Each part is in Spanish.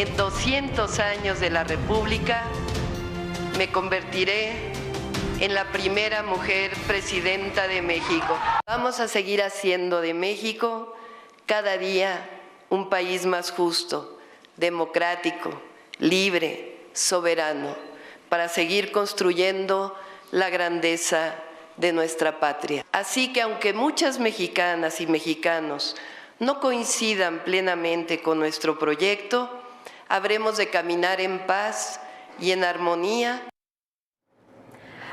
en 200 años de la República, me convertiré en la primera mujer presidenta de México. Vamos a seguir haciendo de México cada día un país más justo, democrático, libre, soberano, para seguir construyendo la grandeza de nuestra patria. Así que aunque muchas mexicanas y mexicanos no coincidan plenamente con nuestro proyecto, habremos de caminar en paz y en armonía.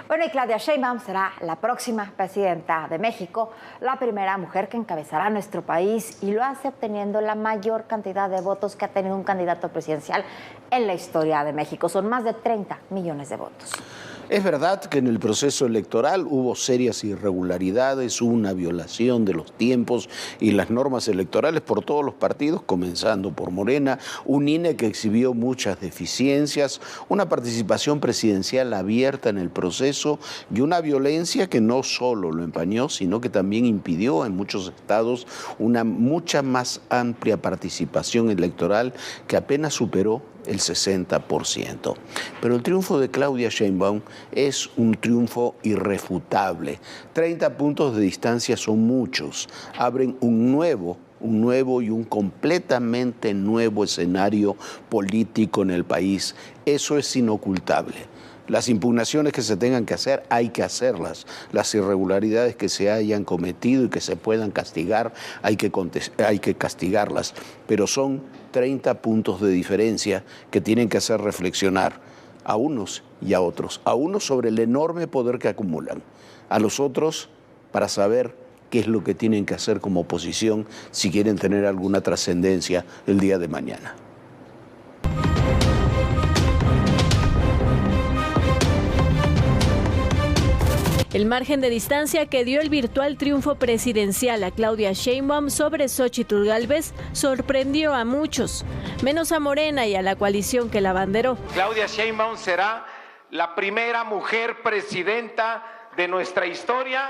Bueno, y Claudia Sheinbaum será la próxima presidenta de México, la primera mujer que encabezará nuestro país, y lo hace obteniendo la mayor cantidad de votos que ha tenido un candidato presidencial en la historia de México. Son más de 30 millones de votos. Es verdad que en el proceso electoral hubo serias irregularidades, hubo una violación de los tiempos y las normas electorales por todos los partidos, comenzando por Morena, un INE que exhibió muchas deficiencias, una participación presidencial abierta en el proceso y una violencia que no solo lo empañó, sino que también impidió en muchos estados una mucha más amplia participación electoral que apenas superó el 60%. Pero el triunfo de Claudia Sheinbaum es un triunfo irrefutable. 30 puntos de distancia son muchos. Abren un nuevo y un completamente nuevo escenario político en el país. Eso es inocultable. Las impugnaciones que se tengan que hacer, hay que hacerlas. Las irregularidades que se hayan cometido y que se puedan castigar, hay que castigarlas. Pero son 30 puntos de diferencia que tienen que hacer reflexionar a unos y a otros. A unos sobre el enorme poder que acumulan, a los otros para saber qué es lo que tienen que hacer como oposición si quieren tener alguna trascendencia el día de mañana. El margen de distancia que dio el virtual triunfo presidencial a Claudia Sheinbaum sobre Xóchitl Gálvez sorprendió a muchos, menos a Morena y a la coalición que la abanderó. Claudia Sheinbaum será la primera mujer presidenta de nuestra historia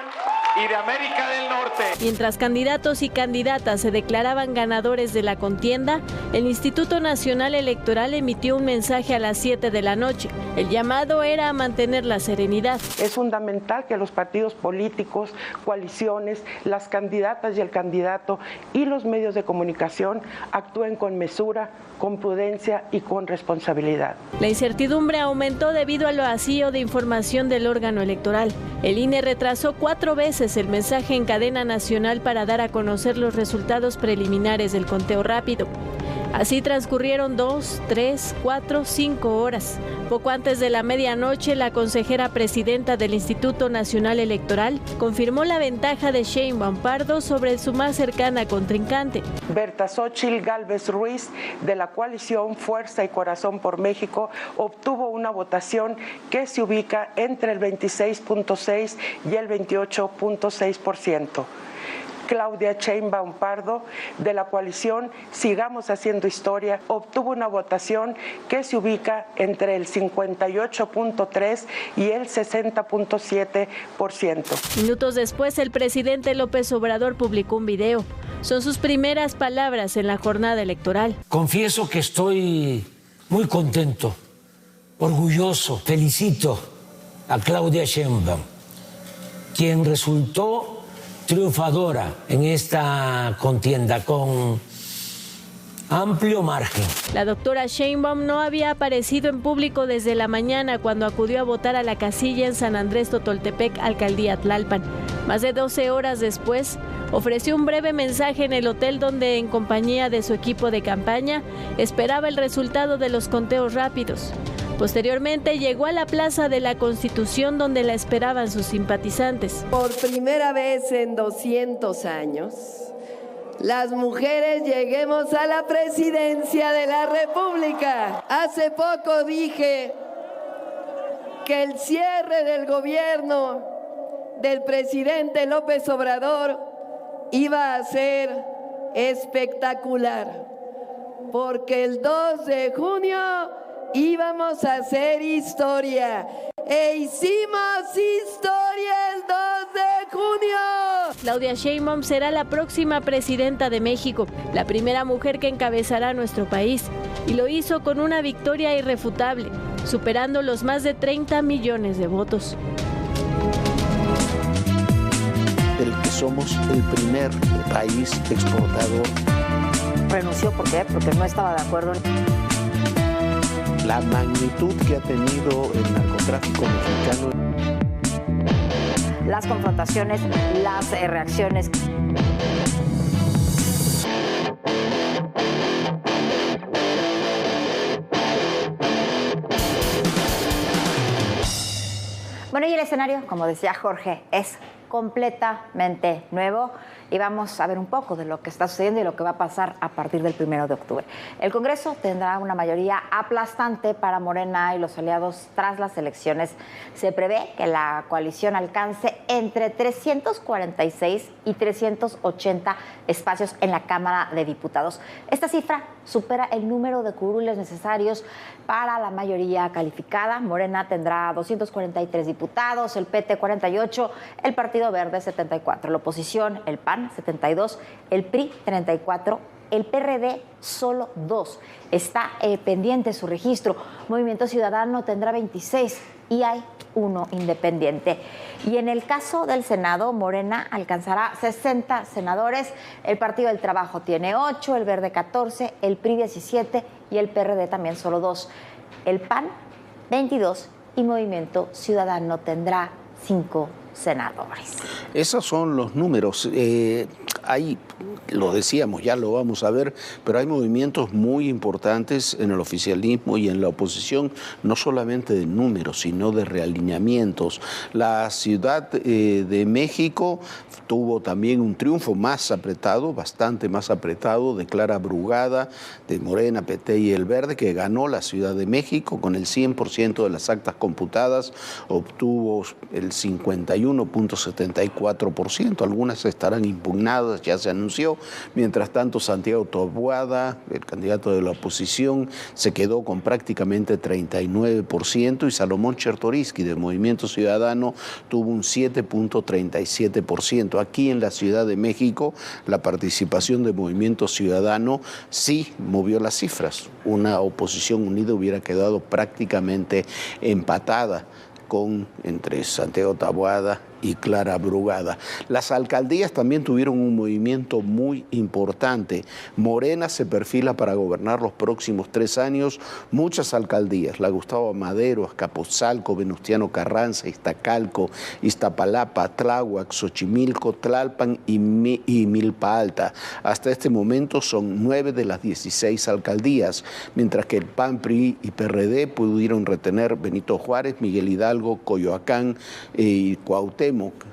y de América del Norte. Mientras candidatos y candidatas se declaraban ganadores de la contienda, el Instituto Nacional Electoral emitió un mensaje a las 7 de la noche. El llamado era a mantener la serenidad. Es fundamental que los partidos políticos, coaliciones, las candidatas y el candidato y los medios de comunicación actúen con mesura, con prudencia y con responsabilidad. La incertidumbre aumentó debido al vacío de información del órgano electoral. El INE retrasó 4 veces el mensaje en cadena nacional para dar a conocer los resultados preliminares del conteo rápido. Así transcurrieron 2, 3, 4, 5 horas. Poco antes de la medianoche, la consejera presidenta del Instituto Nacional Electoral confirmó la ventaja de Sheinbaum Pardo sobre su más cercana contrincante. Berta Xóchitl Gálvez Ruiz, de la coalición Fuerza y Corazón por México, obtuvo una votación que se ubica entre el 26.6% y el 28.6%. Claudia Sheinbaum Pardo, de la coalición Sigamos Haciendo Historia, obtuvo una votación que se ubica entre el 58.3% y el 60.7%. Minutos después, el presidente López Obrador publicó un video. Son sus primeras palabras en la jornada electoral. Confieso que estoy muy contento, orgulloso, felicito a Claudia Sheinbaum, quien resultó triunfadora en esta contienda con amplio margen. La doctora Sheinbaum no había aparecido en público desde la mañana cuando acudió a votar a la casilla en San Andrés Totoltepec, alcaldía Tlalpan. Más de 12 horas después, ofreció un breve mensaje en el hotel donde, en compañía de su equipo de campaña, esperaba el resultado de los conteos rápidos. Posteriormente llegó a la Plaza de la Constitución, donde la esperaban sus simpatizantes. Por primera vez en 200 años, las mujeres lleguemos a la presidencia de la República. Hace poco dije que el cierre del gobierno del presidente López Obrador iba a ser espectacular, porque el 2 de junio íbamos a hacer historia. E hicimos historia el 2 de junio. Claudia Sheinbaum será la próxima presidenta de México, la primera mujer que encabezará nuestro país. Y lo hizo con una victoria irrefutable, superando los más de 30 millones de votos. Del que somos el primer país exportador. Renunció, ¿por qué? Porque no estaba de acuerdo. La magnitud que ha tenido el narcotráfico mexicano. Las confrontaciones, las reacciones. Bueno, y el escenario, como decía Jorge, es completamente nuevo y vamos a ver un poco de lo que está sucediendo y lo que va a pasar a partir del 1 de octubre. El Congreso tendrá una mayoría aplastante para Morena y los aliados tras las elecciones. Se prevé que la coalición alcance entre 346 y 380 espacios en la Cámara de Diputados. Esta cifra supera el número de curules necesarios para la mayoría calificada. Morena tendrá 243 diputados, el PT 48, el Partido Verde 74, la oposición, el PAN 72, el PRI 34, el PRD solo 2. Está pendiente su registro. Movimiento Ciudadano tendrá 26 y hay uno independiente. Y en el caso del Senado, Morena alcanzará 60 senadores, el Partido del Trabajo tiene 8, el Verde 14, el PRI 17 y el PRD también solo 2. El PAN 22 y Movimiento Ciudadano tendrá 5 senadores. Esos son los números. Hay, lo decíamos, ya lo vamos a ver, pero hay movimientos muy importantes en el oficialismo y en la oposición, no solamente de números, sino de realineamientos. La Ciudad de México tuvo también un triunfo más apretado, bastante más apretado, de Clara Brugada, de Morena, PT y El Verde, que ganó la Ciudad de México con el 100% de las actas computadas, obtuvo el 51.74%, algunas estarán impugnadas, ya se anunció. Mientras tanto, Santiago Taboada, el candidato de la oposición, se quedó con prácticamente 39% y Salomón Chertoriski, del Movimiento Ciudadano, tuvo un 7.37%. Aquí en la Ciudad de México, la participación de Movimiento Ciudadano sí movió las cifras. Una oposición unida hubiera quedado prácticamente empatada entre Santiago Taboada y Clara Brugada. Las alcaldías también tuvieron un movimiento muy importante. Morena se perfila para gobernar los próximos 3 años muchas alcaldías: la Gustavo Amadero, Azcapotzalco, Venustiano Carranza, Iztacalco, Iztapalapa, Tláhuac, Xochimilco, Tlalpan y Milpa Alta. Hasta este momento son 9 de las 16 alcaldías, mientras que el PAN, PRI y PRD pudieron retener Benito Juárez, Miguel Hidalgo, Coyoacán y Cuauhtémoc.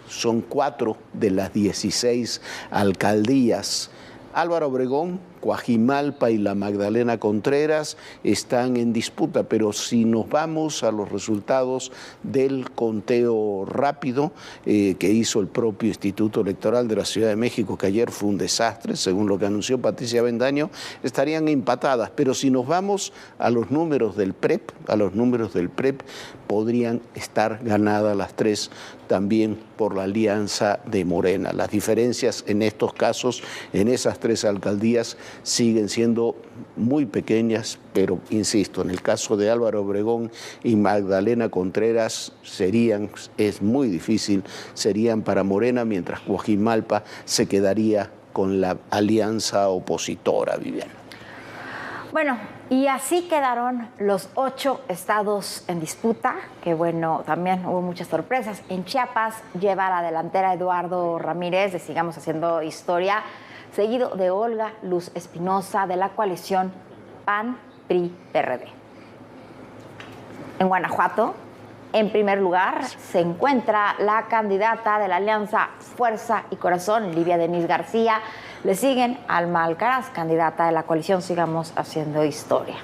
Son 4 de las 16 alcaldías. Álvaro Obregón, Coajimalpa y la Magdalena Contreras están en disputa, pero si nos vamos a los resultados del conteo rápido que hizo el propio Instituto Electoral de la Ciudad de México, que ayer fue un desastre, según lo que anunció Patricia Avendaño, estarían empatadas, pero si nos vamos a los números del PREP, podrían estar ganadas las 3 también por la alianza de Morena. Las diferencias en estos casos, en esas 3 alcaldías, siguen siendo muy pequeñas, pero insisto, en el caso de Álvaro Obregón y Magdalena Contreras es muy difícil, serían para Morena, mientras Coajimalpa se quedaría con la alianza opositora, Viviana. Bueno, y así quedaron los 8 estados en disputa, que bueno, también hubo muchas sorpresas. En Chiapas lleva la delantera Eduardo Ramírez de Sigamos Haciendo Historia, seguido de Olga Luz Espinosa de la coalición PAN-PRI-PRD. En Guanajuato, en primer lugar, se encuentra la candidata de la alianza Fuerza y Corazón, Livia Denise García. Le siguen Alma Alcaraz, candidata de la coalición Sigamos Haciendo Historia.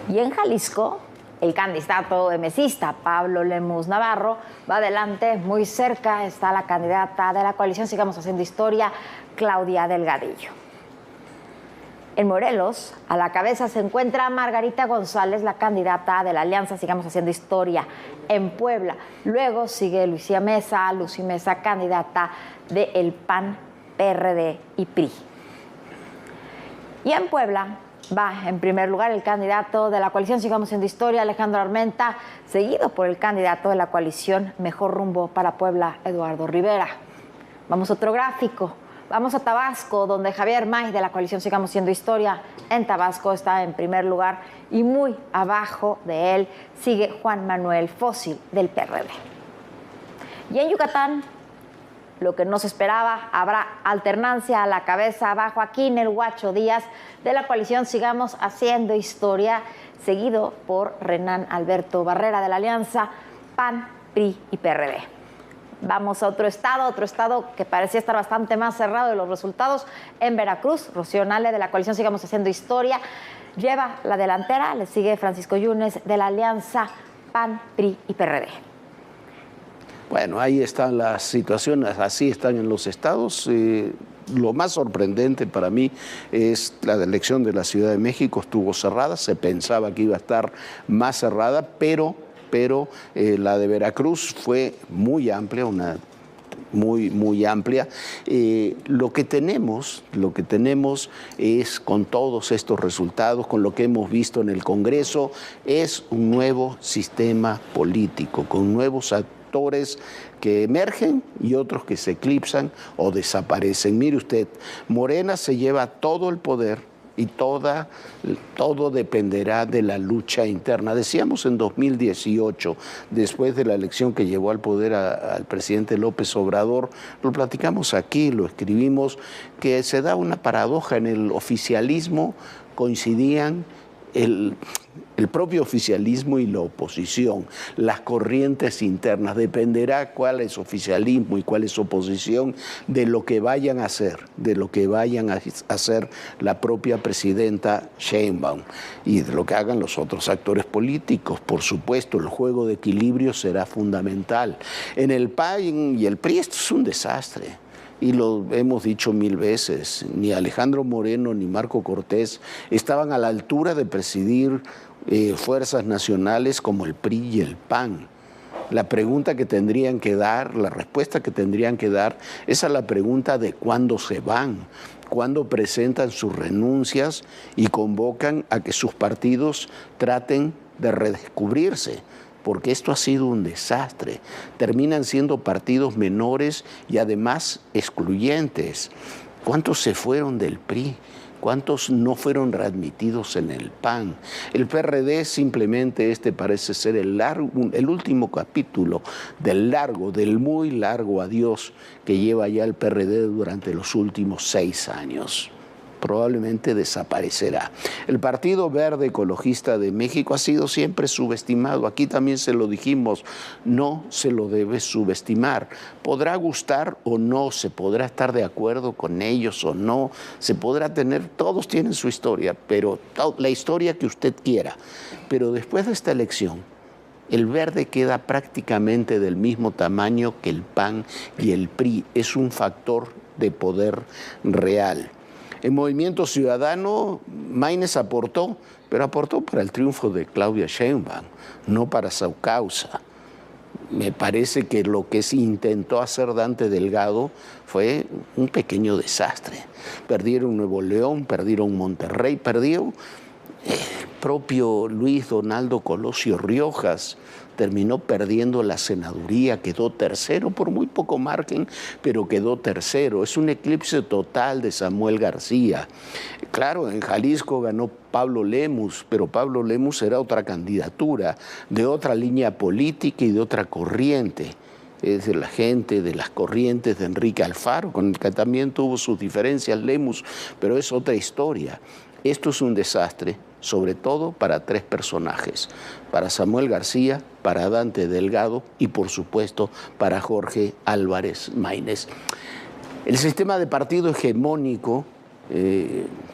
Y en Jalisco, el candidato emesista Pablo Lemus Navarro va adelante. Muy cerca está la candidata de la coalición Sigamos Haciendo Historia, Claudia Delgadillo. En Morelos, a la cabeza se encuentra Margarita González, la candidata de la Alianza Sigamos Haciendo Historia en Puebla. Luego sigue Lucy Mesa, candidata del PAN, PRD y PRI. Y en Puebla va en primer lugar el candidato de la coalición Sigamos Haciendo Historia, Alejandro Armenta, seguido por el candidato de la coalición Mejor Rumbo para Puebla, Eduardo Rivera. Vamos a otro gráfico. Vamos a Tabasco, donde Javier May, de la coalición Sigamos Haciendo Historia, en Tabasco está en primer lugar y muy abajo de él sigue Juan Manuel Fósil, del PRD. Y en Yucatán, lo que no se esperaba, habrá alternancia a la cabeza abajo Joaquín El Huacho Díaz, de la coalición Sigamos Haciendo Historia, seguido por Renán Alberto Barrera, de la alianza PAN, PRI y PRD. Vamos a otro estado que parecía estar bastante más cerrado de los resultados. En Veracruz, Rocío Nale, de la coalición Sigamos Haciendo Historia, lleva la delantera. Le sigue Francisco Yunes, de la alianza PAN, PRI y PRD. Bueno, ahí están las situaciones, así están en los estados. Lo más sorprendente para mí es la elección de la Ciudad de México. Estuvo cerrada, se pensaba que iba a estar más cerrada, pero la de Veracruz fue muy amplia, muy amplia. Lo que tenemos es, con todos estos resultados, con lo que hemos visto en el Congreso, es un nuevo sistema político, con nuevos actores que emergen y otros que se eclipsan o desaparecen. Mire usted, Morena se lleva todo el poder y todo dependerá de la lucha interna. Decíamos en 2018, después de la elección que llevó al poder al presidente López Obrador, lo platicamos aquí, lo escribimos, que se da una paradoja en el oficialismo, coincidían el propio oficialismo y la oposición, las corrientes internas. Dependerá cuál es oficialismo y cuál es oposición de lo que vayan a hacer, la propia presidenta Sheinbaum y de lo que hagan los otros actores políticos. Por supuesto, el juego de equilibrio será fundamental. En el PAN y el PRI esto es un desastre. Y lo hemos dicho 1000 veces, ni Alejandro Moreno ni Marco Cortés estaban a la altura de presidir fuerzas nacionales como el PRI y el PAN. La pregunta que tendrían que dar, la respuesta que tendrían que dar es a la pregunta de cuándo se van, cuándo presentan sus renuncias y convocan a que sus partidos traten de redescubrirse. Porque esto ha sido un desastre. Terminan siendo partidos menores y además excluyentes. ¿Cuántos se fueron del PRI? ¿Cuántos no fueron readmitidos en el PAN? El PRD simplemente parece ser el último capítulo del muy largo adiós que lleva ya el PRD durante los últimos 6 años. Probablemente desaparecerá. El Partido Verde Ecologista de México ha sido siempre subestimado. Aquí también se lo dijimos, no se lo debe subestimar. Podrá gustar o no, se podrá estar de acuerdo con ellos o no, se podrá tener, todos tienen su historia, pero la historia que usted quiera. Pero después de esta elección, el Verde queda prácticamente del mismo tamaño que el PAN y el PRI. Es un factor de poder real. En Movimiento Ciudadano, Maynes aportó, pero aportó para el triunfo de Claudia Sheinbaum, no para su causa. Me parece que lo que se intentó hacer Dante Delgado fue un pequeño desastre. Perdieron Nuevo León, perdieron Monterrey, perdió el propio Luis Donaldo Colosio Riojas. Terminó perdiendo la senaduría, quedó tercero por muy poco margen, pero quedó tercero. Es un eclipse total de Samuel García. Claro, en Jalisco ganó Pablo Lemus, pero Pablo Lemus era otra candidatura, de otra línea política y de otra corriente. Es de la gente, de las corrientes de Enrique Alfaro, con el que también tuvo sus diferencias Lemus, pero es otra historia. Esto es un desastre, sobre todo para 3 personajes, para Samuel García, para Dante Delgado y por supuesto para Jorge Álvarez Maynes. El sistema de partido hegemónico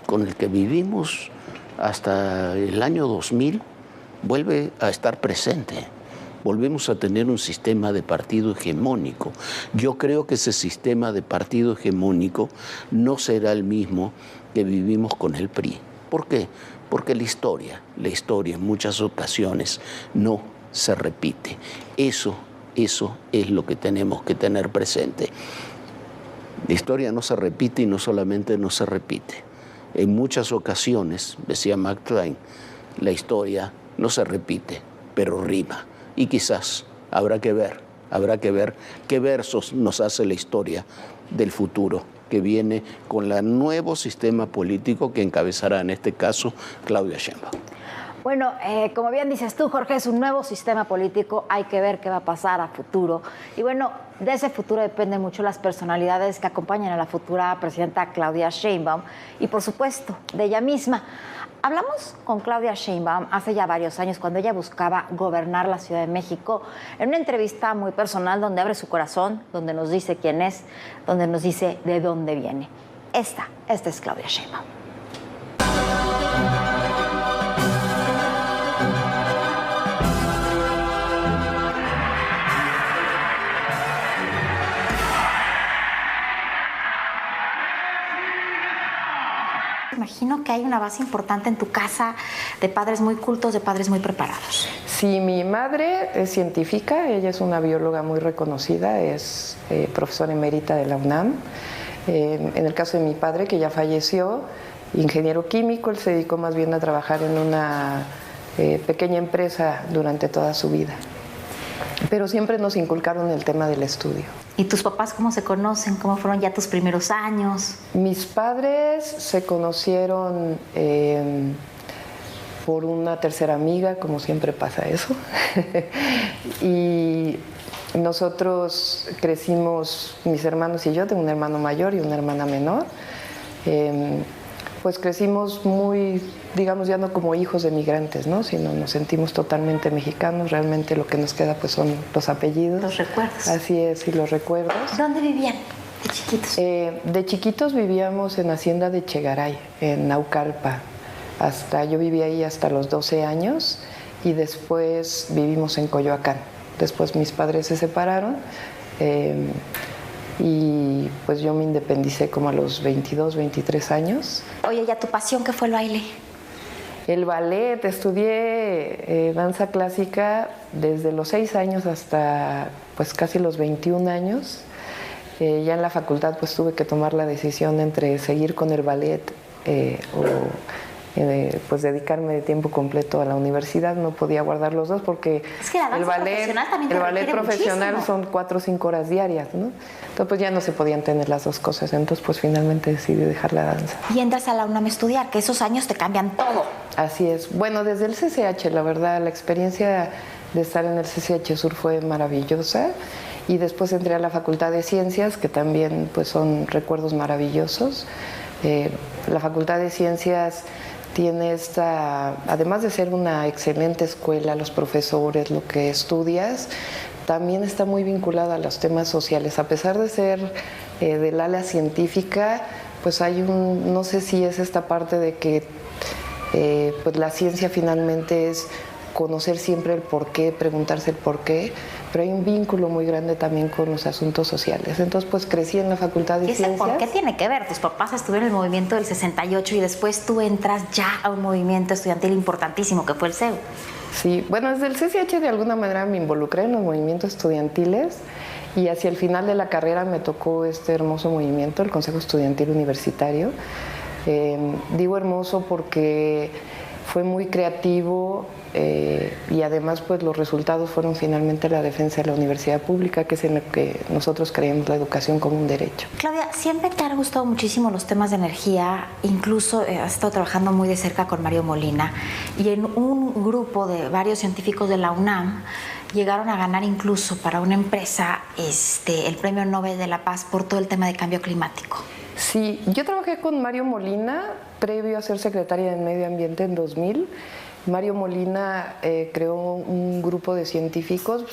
con el que vivimos hasta el año 2000 vuelve a estar presente. volvemos a tener un sistema de partido hegemónico. Yo creo que ese sistema de partido hegemónico no será el mismo que vivimos con el PRI. ¿Por qué? Porque la historia en muchas ocasiones no se repite. Eso es lo que tenemos que tener presente. La historia no se repite y no solamente no se repite. En muchas ocasiones, decía Mark Twain, la historia no se repite, pero rima. Y quizás habrá que ver qué versos nos hace la historia del futuro que viene con el nuevo sistema político que encabezará en este caso Claudia Sheinbaum. Bueno, como bien dices tú, Jorge, es un nuevo sistema político, hay que ver qué va a pasar a futuro. Y bueno, de ese futuro dependen mucho las personalidades que acompañan a la futura presidenta Claudia Sheinbaum y, por supuesto, de ella misma. Hablamos con Claudia Sheinbaum hace ya varios años cuando ella buscaba gobernar la Ciudad de México en una entrevista muy personal donde abre su corazón, donde nos dice quién es, donde nos dice de dónde viene. Esta es Claudia Sheinbaum. Imagino que hay una base importante en tu casa de padres muy cultos, de padres muy preparados. Sí, mi madre es científica, ella es una bióloga muy reconocida, es profesora emérita de la UNAM. En el caso de mi padre, que ya falleció, ingeniero químico, él se dedicó más bien a trabajar en una pequeña empresa durante toda su vida. Pero siempre nos inculcaron el tema del estudio. ¿Y tus papás cómo se conocen? ¿Cómo fueron ya tus primeros años? Mis padres se conocieron por una tercera amiga, como siempre pasa eso. Y nosotros crecimos, mis hermanos y yo, tengo un hermano mayor y una hermana menor. Pues crecimos muy, digamos, ya no como hijos de migrantes, ¿no? Sino nos sentimos totalmente mexicanos. Realmente lo que nos queda pues son los apellidos. Los recuerdos. Así es, y los recuerdos. ¿Dónde vivían de chiquitos? De chiquitos vivíamos en Hacienda de Chegaray, en Naucalpa. Yo viví ahí hasta los 12 años y después vivimos en Coyoacán. Después mis padres se separaron. Y pues yo me independicé como a los 22, 23 años. Oye, ¿ya tu pasión qué fue el baile? El ballet, estudié danza clásica desde los 6 años hasta pues casi los 21 años. Ya en la facultad pues tuve que tomar la decisión entre seguir con el ballet o pues dedicarme de tiempo completo a la universidad. No podía guardar los dos porque es que el ballet profesional muchísimo. son 4 o 5 horas diarias, ¿no? Entonces pues ya no se podían tener las dos cosas. Entonces pues finalmente decidí dejar la danza. Y entras a la UNAM a estudiar, que esos años te cambian todo. Así es. Bueno, desde el CCH, la verdad, la experiencia de estar en el CCH Sur fue maravillosa. Y después entré a la Facultad de Ciencias, que también pues son recuerdos maravillosos. La Facultad de Ciencias tiene además de ser una excelente escuela, los profesores, lo que estudias, también está muy vinculada a los temas sociales. A pesar de ser del ala científica, pues hay no sé si es esta parte de que pues la ciencia finalmente es conocer siempre el porqué, preguntarse el porqué, pero hay un vínculo muy grande también con los asuntos sociales. Entonces, pues crecí en la Facultad de Ciencias. ¿Por qué tiene que ver? Tus papás estuvieron en el movimiento del 68 y después tú entras ya a un movimiento estudiantil importantísimo que fue el CEU. Sí, bueno, desde el CCH de alguna manera me involucré en los movimientos estudiantiles y hacia el final de la carrera me tocó este hermoso movimiento, el Consejo Estudiantil Universitario. Digo hermoso porque fue muy creativo y además pues los resultados fueron finalmente la defensa de la universidad pública, que es en lo que nosotros creemos la educación como un derecho. Claudia, siempre te han gustado muchísimo los temas de energía, incluso has estado trabajando muy de cerca con Mario Molina y en un grupo de varios científicos de la UNAM llegaron a ganar incluso para una empresa el Premio Nobel de la Paz por todo el tema de cambio climático. Sí, yo trabajé con Mario Molina previo a ser secretaria de Medio Ambiente en 2000. Mario Molina creó un grupo de científicos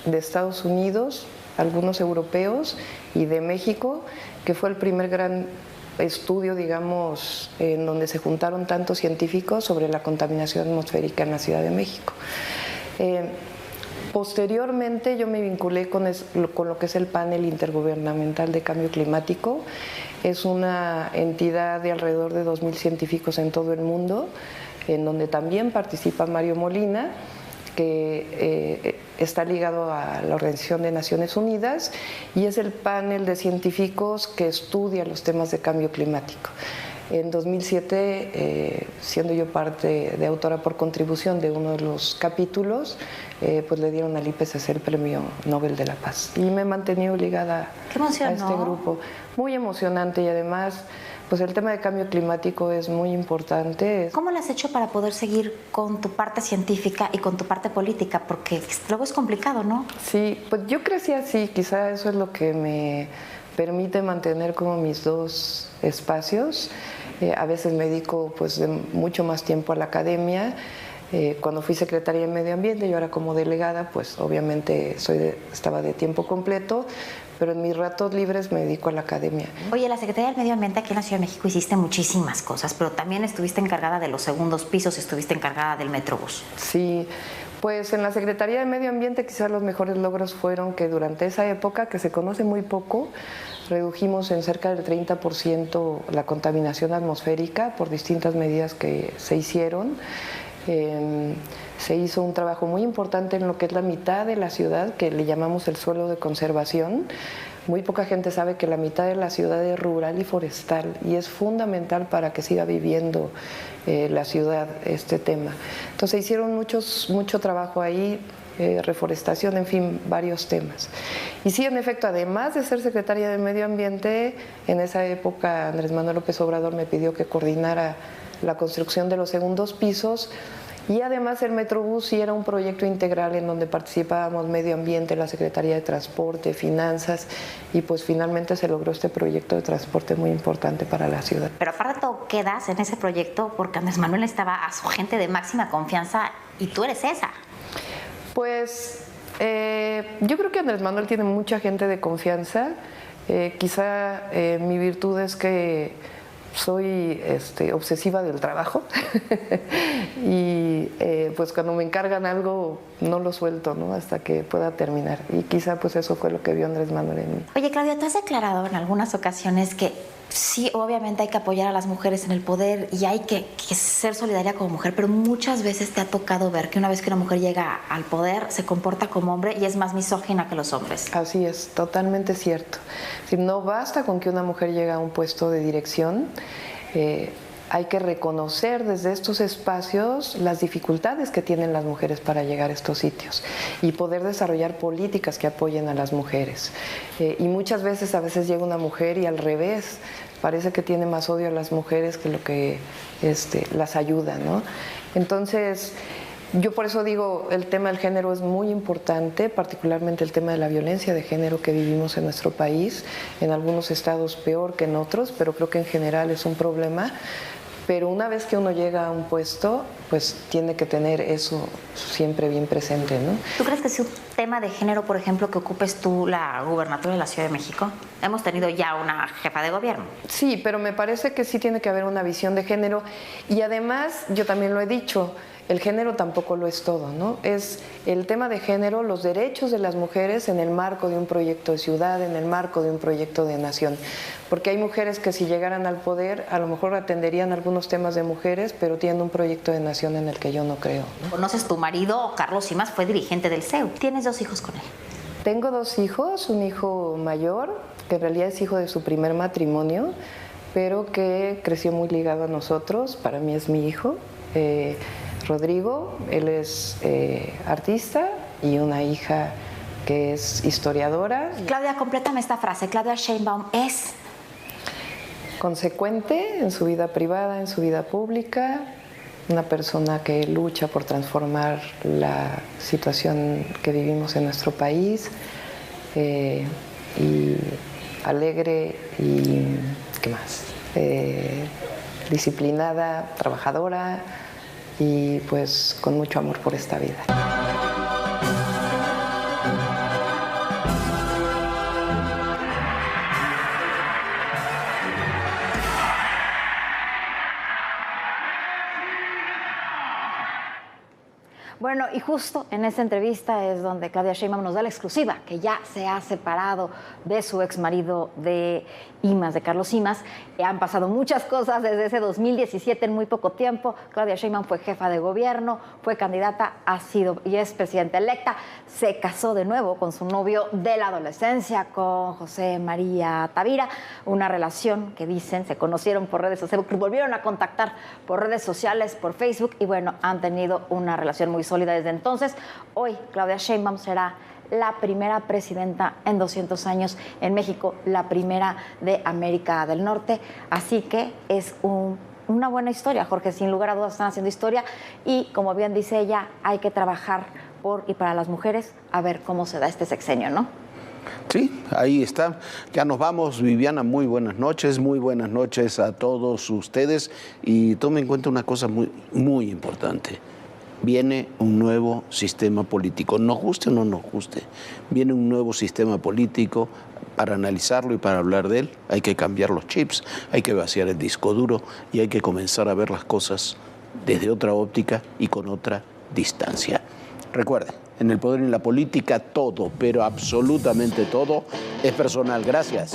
de Estados Unidos, algunos europeos y de México, que fue el primer gran estudio, digamos, en donde se juntaron tantos científicos sobre la contaminación atmosférica en la Ciudad de México. Posteriormente yo me vinculé con lo que es el Panel Intergubernamental de Cambio Climático. Es una entidad de alrededor de 2,000 científicos en todo el mundo, en donde también participa Mario Molina, que está ligado a la Organización de Naciones Unidas y es el panel de científicos que estudia los temas de cambio climático. En 2007, siendo yo parte de autora por contribución de uno de los capítulos, pues le dieron al IPCC el Premio Nobel de la Paz. Y me he mantenido ligada a este grupo. Muy emocionante y además, pues el tema de cambio climático es muy importante. ¿Cómo lo has hecho para poder seguir con tu parte científica y con tu parte política? Porque luego es complicado, ¿no? Sí, pues yo crecí así, quizá eso es lo que me permite mantener como mis dos espacios. A veces me dedico pues mucho más tiempo a la academia. Cuando fui secretaria de Medio Ambiente y ahora como delegada, pues obviamente estaba de tiempo completo, pero en mis ratos libres me dedico a la academia. Oye, la Secretaría del Medio Ambiente aquí en la Ciudad de México hiciste muchísimas cosas, pero también estuviste encargada de los segundos pisos, estuviste encargada del Metrobús. Sí, pues en la Secretaría de Medio Ambiente quizás los mejores logros fueron que durante esa época, que se conoce muy poco, redujimos en cerca del 30% la contaminación atmosférica por distintas medidas que se hicieron. Se hizo un trabajo muy importante en lo que es la mitad de la ciudad, que le llamamos el suelo de conservación. Muy poca gente sabe que la mitad de la ciudad es rural y forestal y es fundamental para que siga viviendo la ciudad este tema. Entonces hicieron mucho trabajo ahí, reforestación, en fin, varios temas. Y sí, en efecto, además de ser secretaria de Medio Ambiente, en esa época Andrés Manuel López Obrador me pidió que coordinara la construcción de los segundos pisos y además el Metrobús sí era un proyecto integral en donde participábamos Medio Ambiente, la Secretaría de Transporte, Finanzas y pues finalmente se logró este proyecto de transporte muy importante para la ciudad. Pero aparte tú quedas en ese proyecto porque Andrés Manuel estaba a su gente de máxima confianza y tú eres esa. Pues yo creo que Andrés Manuel tiene mucha gente de confianza. Quizá mi virtud es que soy obsesiva del trabajo y pues cuando me encargan algo no lo suelto, ¿no? Hasta que pueda terminar y quizá pues eso fue lo que vio Andrés Manuel en mí. Oye, Claudia, tú has declarado en algunas ocasiones que sí, obviamente hay que apoyar a las mujeres en el poder y hay que ser solidaria como mujer, pero muchas veces te ha tocado ver que una vez que una mujer llega al poder se comporta como hombre y es más misógina que los hombres. Así es, totalmente cierto. Si no basta con que una mujer llegue a un puesto de dirección, hay que reconocer desde estos espacios las dificultades que tienen las mujeres para llegar a estos sitios y poder desarrollar políticas que apoyen a las mujeres. Y muchas veces, a veces llega una mujer y al revés, parece que tiene más odio a las mujeres que lo que las ayuda, ¿no? Entonces, yo por eso digo, el tema del género es muy importante, particularmente el tema de la violencia de género que vivimos en nuestro país, en algunos estados peor que en otros, pero creo que en general es un problema. Pero una vez que uno llega a un puesto, pues tiene que tener eso siempre bien presente, ¿no? ¿Tú crees que es un tema de género, por ejemplo, que ocupes tú la gubernatura de la Ciudad de México? Hemos tenido ya una jefa de gobierno. Sí, pero me parece que sí tiene que haber una visión de género y además, yo también lo he dicho, el género tampoco lo es todo, ¿no? Es el tema de género, los derechos de las mujeres en el marco de un proyecto de ciudad, en el marco de un proyecto de nación. Porque hay mujeres que si llegaran al poder, a lo mejor atenderían algunos temas de mujeres, pero tienen un proyecto de nación en el que yo no creo, ¿no? ¿Conoces tu marido, Carlos Simas, fue dirigente del CEU? ¿Tienes 2 hijos con él? Tengo 2 hijos, un hijo mayor, que en realidad es hijo de su primer matrimonio, pero que creció muy ligado a nosotros, para mí es mi hijo. Rodrigo, él es artista y una hija que es historiadora. Claudia, complétame esta frase. Claudia Sheinbaum es consecuente en su vida privada, en su vida pública, una persona que lucha por transformar la situación que vivimos en nuestro país, y alegre y ¿qué más? Disciplinada, trabajadora y pues con mucho amor por esta vida. Bueno, y justo en esta entrevista es donde Claudia Sheinbaum nos da la exclusiva, que ya se ha separado de su exmarido de Imaz, de Carlos Imaz. Han pasado muchas cosas desde ese 2017 en muy poco tiempo. Claudia Sheinbaum fue jefa de gobierno, fue candidata, ha sido y es presidenta electa. Se casó de nuevo con su novio de la adolescencia, con José María Tavira. Una relación que dicen se conocieron por redes sociales, volvieron a contactar por redes sociales, por Facebook, y bueno, han tenido una relación muy sólida desde entonces. Hoy Claudia Sheinbaum será la primera presidenta en 200 años en México, la primera de América del Norte. Así que es una buena historia, Jorge, sin lugar a dudas están haciendo historia y, como bien dice ella, hay que trabajar por y para las mujeres a ver cómo se da este sexenio, ¿no? Sí, ahí está. Ya nos vamos, Viviana, muy buenas noches a todos ustedes y tomen en cuenta una cosa muy importante. Viene un nuevo sistema político, nos guste o no nos guste, viene un nuevo sistema político. Para analizarlo y para hablar de él hay que cambiar los chips, hay que vaciar el disco duro y hay que comenzar a ver las cosas desde otra óptica y con otra distancia. Recuerden, en el poder y en la política todo, pero absolutamente todo, es personal. Gracias.